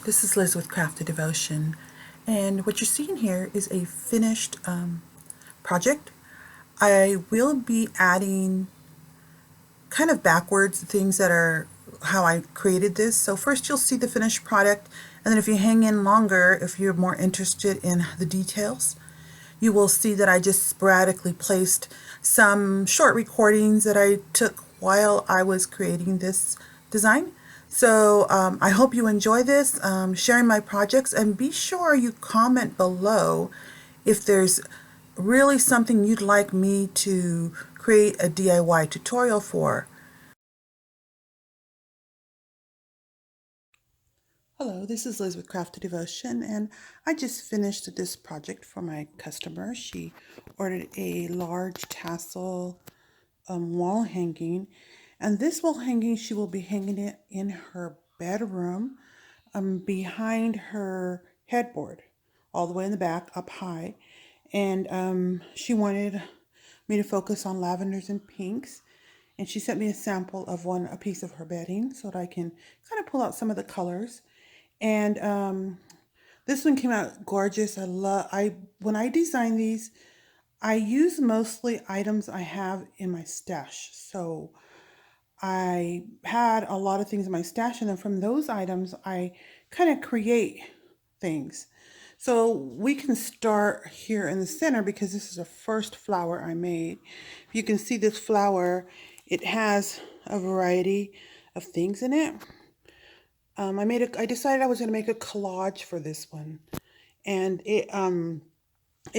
This is Liz with Crafty Devotion, and what you're seeing here is a finished project. I will be adding kind of backwards things that are how I created this. So first you'll see the finished product, and then if you hang in longer, if you're more interested in the details, you will see that I just sporadically placed some short recordings that I took while I was creating this design. So I hope you enjoy this, sharing my projects, and be sure you comment below if there's really something you'd like me to create a DIY tutorial for. Hello, this is Liz with Crafty Devotion, and I just finished this project for my customer. She ordered a large tassel wall hanging, and this wall hanging, she will be hanging it in her bedroom behind her headboard, all the way in the back, up high. And she wanted me to focus on lavenders and pinks. And she sent me a sample of a piece of her bedding so that I can kind of pull out some of the colors. And this one came out gorgeous. When I design these, I use mostly items I have in my stash. So I had a lot of things in my stash, and then from those items, I kind of create things. So we can start here in the center because this is the first flower I made. If you can see this flower, it has a variety of things in it. I decided I was going to make a collage for this one, and it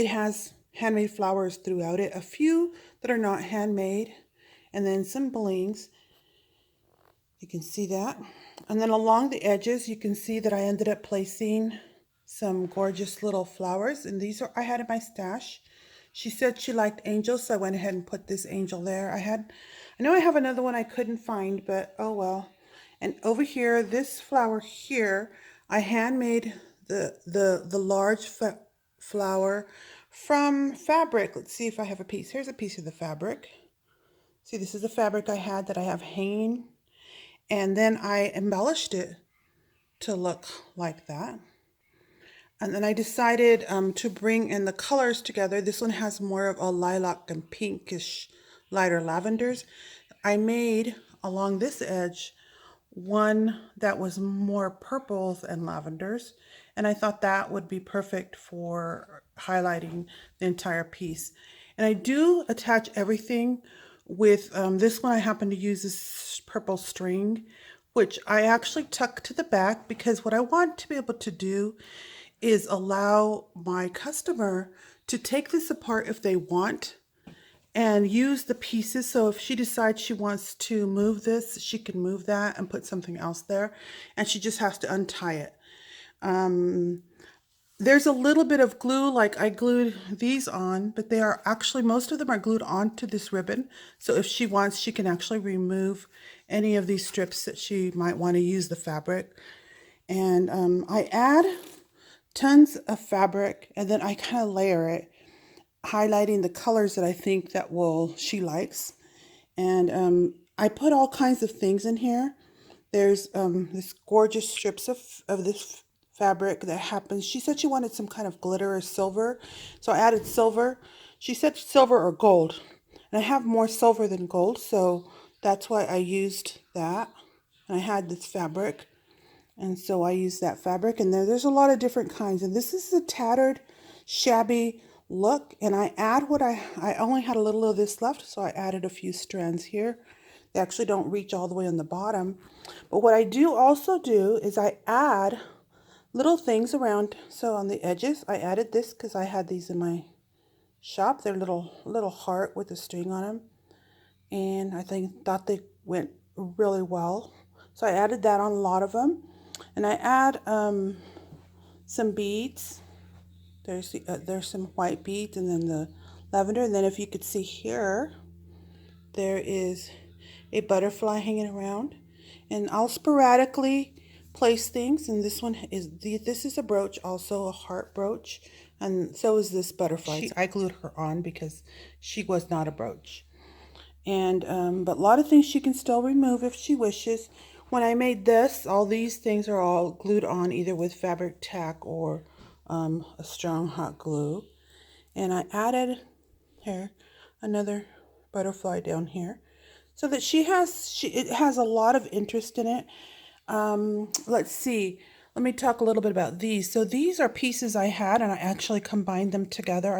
has handmade flowers throughout it, a few that are not handmade, and then some blings. You can see that. And then along the edges, you can see that I ended up placing some gorgeous little flowers, and these I had in my stash. She said she liked angels, so I went ahead and put this angel there. I know I have another one I couldn't find, but oh well. And over here, this flower here, I handmade the large flower from fabric. Let's see if I have a piece. Here's a piece of the fabric. See, this is the fabric I had that I have hanging. And then I embellished it to look like that. And then I decided to bring in the colors together. This one has more of a lilac and pinkish, lighter lavenders. I made along this edge one that was more purples and lavenders. And I thought that would be perfect for highlighting the entire piece. And I do attach everything with this one. I happen to use this purple string, which I actually tuck to the back because what I want to be able to do is allow my customer to take this apart if they want and use the pieces. So if she decides she wants to move this, she can move that and put something else there, and she just has to untie it. There's a little bit of glue, like I glued these on, but they are actually, most of them are glued onto this ribbon. So if she wants, she can actually remove any of these strips that she might want to use the fabric. And I add tons of fabric, and then I kind of layer it, highlighting the colors that I think that she likes. And I put all kinds of things in here. There's this gorgeous strips of this fabric that happens. She said she wanted some kind of glitter or silver, so I added silver. She said silver or gold, and I have more silver than gold, so that's why I used that. And I had this fabric, and so I used that fabric, and there's a lot of different kinds. And this is the tattered, shabby look, and I add what I only had a little of this left, so I added a few strands here. They actually don't reach all the way on the bottom. But what I do also do is I add little things around. So on the edges, I added this because I had these in my shop. They're little heart with a string on them, and I thought they went really well. So I added that on a lot of them, and I add some beads. There's some white beads, and then the lavender, and then if you could see here, there is a butterfly hanging around, and I'll sporadically place things. And this is a brooch, also a heart brooch, and so is this butterfly. I glued her on because she was not a brooch. And but a lot of things she can still remove if she wishes. when I made this, all these things are all glued on either with fabric tack or a strong hot glue. And I added here another butterfly down here so that it has a lot of interest in it. Let's see. Let me talk a little bit about these. So these are pieces I had and I actually combined them together.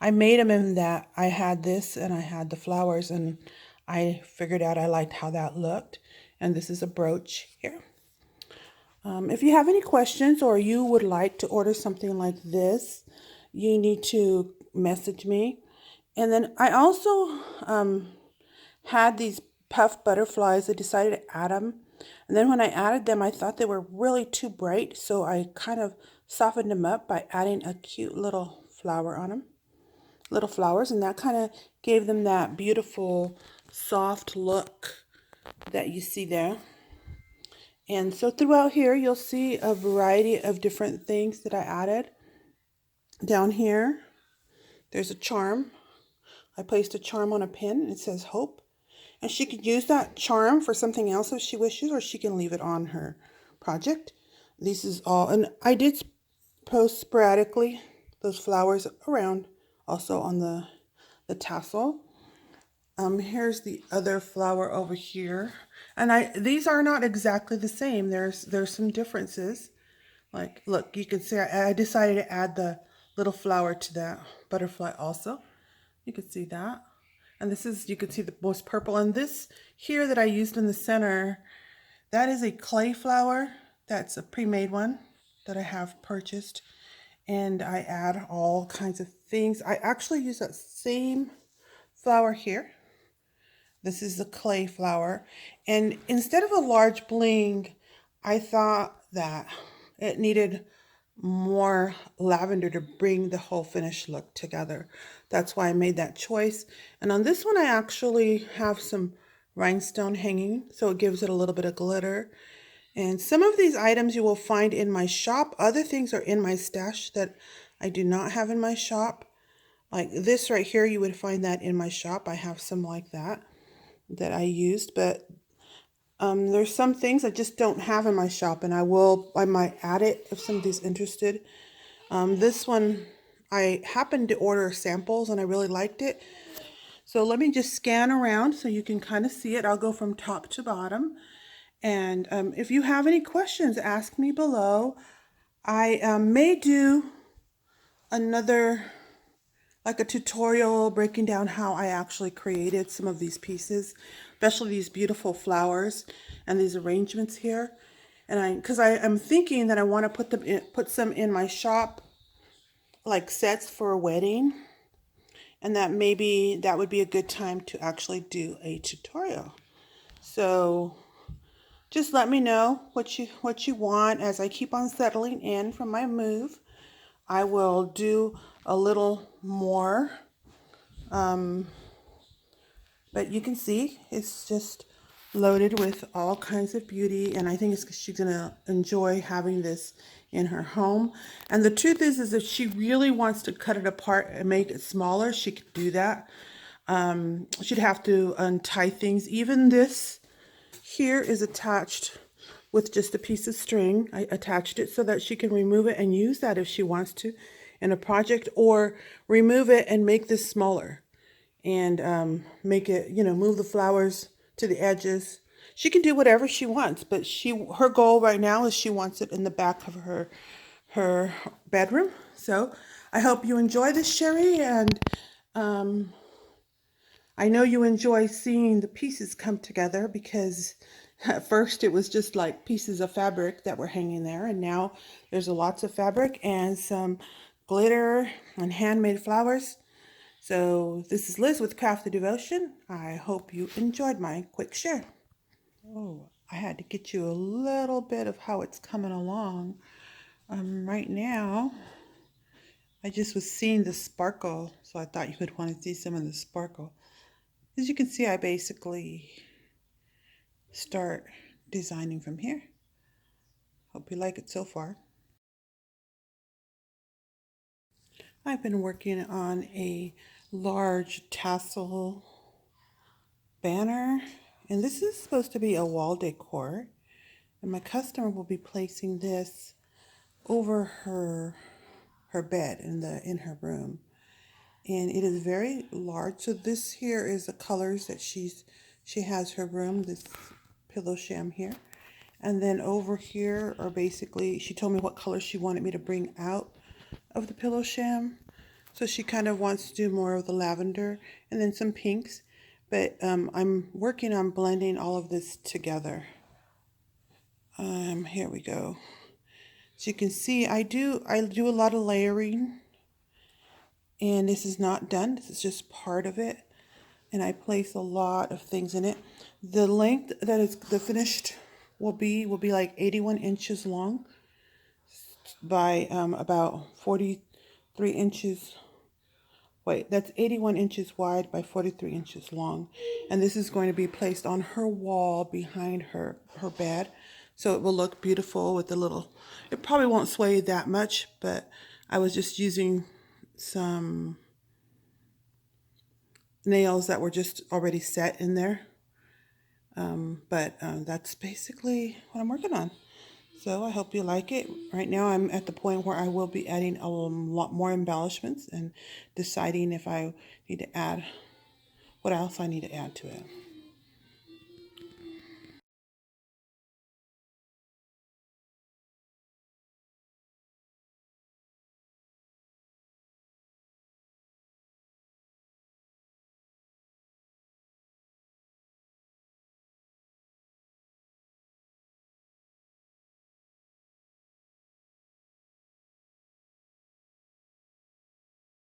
I made them in that I had this and I had the flowers and I figured out I liked how that looked. And this is a brooch here. If you have any questions or you would like to order something like this, you need to message me. And then I also had these puff butterflies. I decided to add them. And then when I added them, I thought they were really too bright. So I kind of softened them up by adding a cute little flower on them. Little flowers. And that kind of gave them that beautiful soft look that you see there. And so throughout here, you'll see a variety of different things that I added. Down here, there's a charm. I placed a charm on a pin. It says hope. And she could use that charm for something else if she wishes, or she can leave it on her project. This is all, and I did post sporadically those flowers around also on the tassel. Here's the other flower over here. And these are not exactly the same. There's some differences. Like, look, you can see I decided to add the little flower to that butterfly also. You can see that. And this is, you can see the most purple. And this here that I used in the center, that is a clay flower. That's a pre-made one that I have purchased. And I add all kinds of things. I actually use that same flower here. This is the clay flower. And instead of a large bling, I thought that it needed more lavender to bring the whole finished look together. That's why I made that choice. And on this one, I actually have some rhinestone hanging, so it gives it a little bit of glitter. And some of these items you will find in my shop. Other things are in my stash that I do not have in my shop. Like this right here, you would find that in my shop. I have some like that I used, but there's some things I just don't have in my shop, and I might add it if somebody's interested. This one, I happened to order samples and I really liked it. So let me just scan around so you can kind of see it. I'll go from top to bottom. And if you have any questions, ask me below. I may do another, like a tutorial breaking down how I actually created some of these pieces, especially these beautiful flowers and these arrangements here. And because I'm thinking that I want to put some in my shop, like sets for a wedding, and that maybe that would be a good time to actually do a tutorial. So just let me know what you want. As I keep on settling in from my move, I will do a little more. But you can see it's just loaded with all kinds of beauty, and I think she's gonna enjoy having this in her home. And the truth is if she really wants to cut it apart and make it smaller, she could do that. She'd have to untie things. Even this here is attached with just a piece of string. I attached it so that she can remove it and use that if she wants to in a project, or remove it and make this smaller and make it, move the flowers to the edges. She can do whatever she wants, but her goal right now is she wants it in the back of her bedroom. So I hope you enjoy this, Sherry, and I know you enjoy seeing the pieces come together, because at first it was just like pieces of fabric that were hanging there, and now there's lots of fabric and some glitter and handmade flowers. So this is Liz with Crafty Devotion. I hope you enjoyed my quick share. Oh, I had to get you a little bit of how it's coming along. Right now, I just was seeing the sparkle, so I thought you would want to see some of the sparkle. As you can see, I basically start designing from here. Hope you like it so far. I've been working on a large tassel banner And this is supposed to be a wall decor. And my customer will be placing this over her bed in her room. And it is very large. So this here is the colors that she has her room, this pillow sham here. And then over here are basically, she told me what colors she wanted me to bring out of the pillow sham. So she kind of wants to do more of the lavender and then some pinks. But I'm working on blending all of this together. Here we go. So you can see I do a lot of layering, and this is not done. This is just part of it. And I place a lot of things in it. The length that is the finished will be like 81 inches long by about 43 inches. Wait, that's 81 inches wide by 43 inches long. And this is going to be placed on her wall behind her bed. So it will look beautiful with the little, it probably won't sway that much, but I was just using some nails that were just already set in there. But that's basically what I'm working on. So I hope you like it. Right now I'm at the point where I will be adding a lot more embellishments and deciding if I need to add, what else I need to add to it.